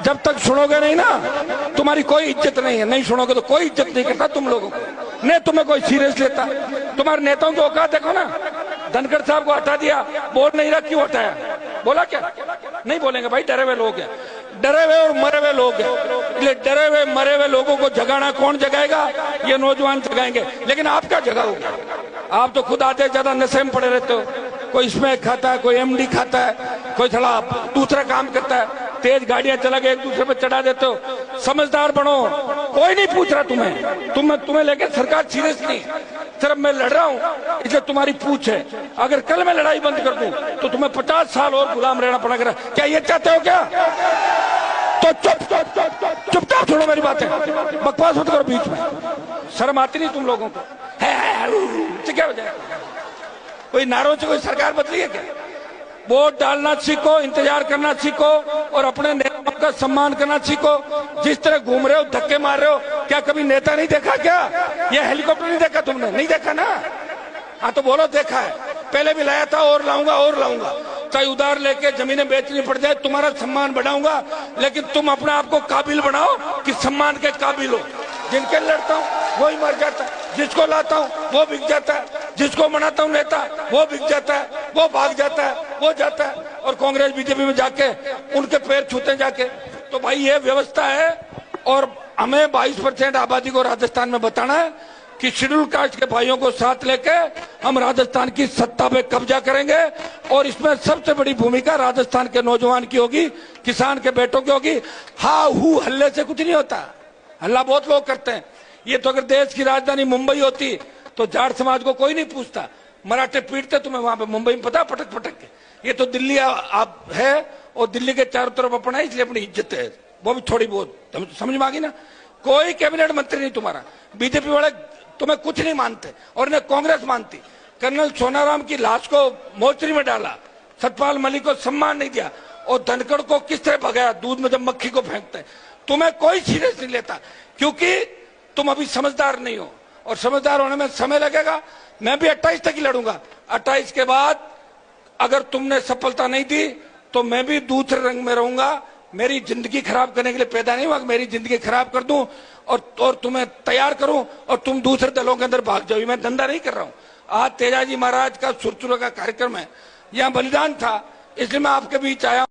जब तक सुनोगे नहीं ना तुम्हारी कोई इज्जत नहीं है। नहीं सुनोगे तो कोई इज्जत नहीं करता तुम लोगों को, नहीं तुम्हें कोई सीरियस लेता। तुम्हारे नेताओं की औकात देखो ना। धनखड़ साहब को हटा दिया, बोल नहीं रहा क्यों हटाया? बोला क्या? नहीं बोलेंगे भाई, डरे हुए लोग हैं, डरे हुए और मरे हुए लोग हैं। इसलिए डरे हुए मरे हुए लोगों को जगाना कौन जगाएगा? ये नौजवान जगाएंगे। लेकिन आप क्या जगाओगे? आप तो खुद आधे ज्यादा नशे में पड़े रहते हो। कोई इसमें खाता है, कोई एमडी खाता है, कोई थोड़ा दूसरा काम करता है, तेज गाड़ियां चला के एक दूसरे पे चढ़ा देते हो। समझदार बनो, कोई नहीं पूछ रहा तुम्हें लेके सरकार सीरियस नहीं। सिर्फ मैं लड़ रहा हूं इसलिए तुम्हारी पूछ है। अगर कल मैं लड़ाई बंद कर दूं तो तुम्हें 50 साल और गुलाम रहना पड़ेगा। क्या ये चाहते हो क्या? तो चुपचाप छोड़ो मेरी बातें, बकवास मत करो बीच में। शर्म आती नहीं तुम लोगों को? क्या हो जाएगा? कोई नारों से कोई सरकार बदली है क्या? वोट डालना सीखो, इंतजार करना सीखो और अपने नेताओं का सम्मान करना सीखो। जिस तरह घूम रहे हो, धक्के मार रहे हो, क्या कभी नेता नहीं देखा क्या? ये हेलीकॉप्टर नहीं देखा तुमने? नहीं देखा ना? हाँ तो बोलो देखा है। पहले भी लाया था और लाऊंगा और लाऊंगा। चाहे उधार लेके जमीनें बेचनी पड़ जाए, तुम्हारा सम्मान बढ़ाऊंगा। लेकिन तुम अपने आप को काबिल बनाओ कि सम्मान के काबिल हो। जिनके लड़ता हूँ वही मर जाता है, जिसको लाता हूँ वो बिक जाता है, जिसको मनाता हूँ नेता वो बिक जाता है, वो भाग जाता है, वो जाता है और कांग्रेस बीजेपी में जाके उनके पैर छूते जाके। तो भाई ये व्यवस्था है। और हमें 22% आबादी को राजस्थान में बताना है कि शेड्यूल कास्ट के भाइयों को साथ लेके हम राजस्थान की सत्ता पे कब्जा करेंगे। और इसमें सबसे बड़ी भूमिका राजस्थान के नौजवान की होगी, किसान के बेटों की होगी। हा हू हल्ले से कुछ नहीं होता, हल्ला बहुत लोग करते हैं। ये तो अगर देश की राजधानी मुंबई होती तो जाट समाज को कोई नहीं पूछता, मराठे पीटते तुम्हें वहां पे मुंबई में, पता पटक पटक के। ये तो दिल्ली आप है और दिल्ली के चारों तरफ अपना है, इसलिए अपनी इज्जत है, वो भी थोड़ी बहुत समझ में आ गई ना। कोई कैबिनेट मंत्री नहीं तुम्हारा। बीजेपी वाले तुम्हें कुछ नहीं मानते और इन्हें कांग्रेस मानती। कर्नल सोनाराम की लाश को मोर्चरी में डाला, सतपाल मलिक को सम्मान नहीं दिया और धनखड़ को किस तरह भगाया, दूध में जब मक्खी को फेंकते हैं। तुम्हें कोई सीरियस नहीं लेता क्योंकि तुम अभी समझदार नहीं हो और समझदार होने में समय लगेगा। मैं भी 28 तक ही लड़ूंगा। 28 के बाद अगर तुमने सफलता नहीं दी तो मैं भी दूसरे रंग में रहूंगा। मेरी जिंदगी खराब करने के लिए पैदा नहीं हुआ, मेरी जिंदगी खराब कर दूं और तुम्हें तैयार करूं और तुम दूसरे दलों के अंदर भाग जाओ। मैं धंधा नहीं कर रहा हूं। आज तेजाजी महाराज का सुरचुरा का कार्यक्रम है, यहाँ बलिदान था, इसलिए मैं आपके बीच आया।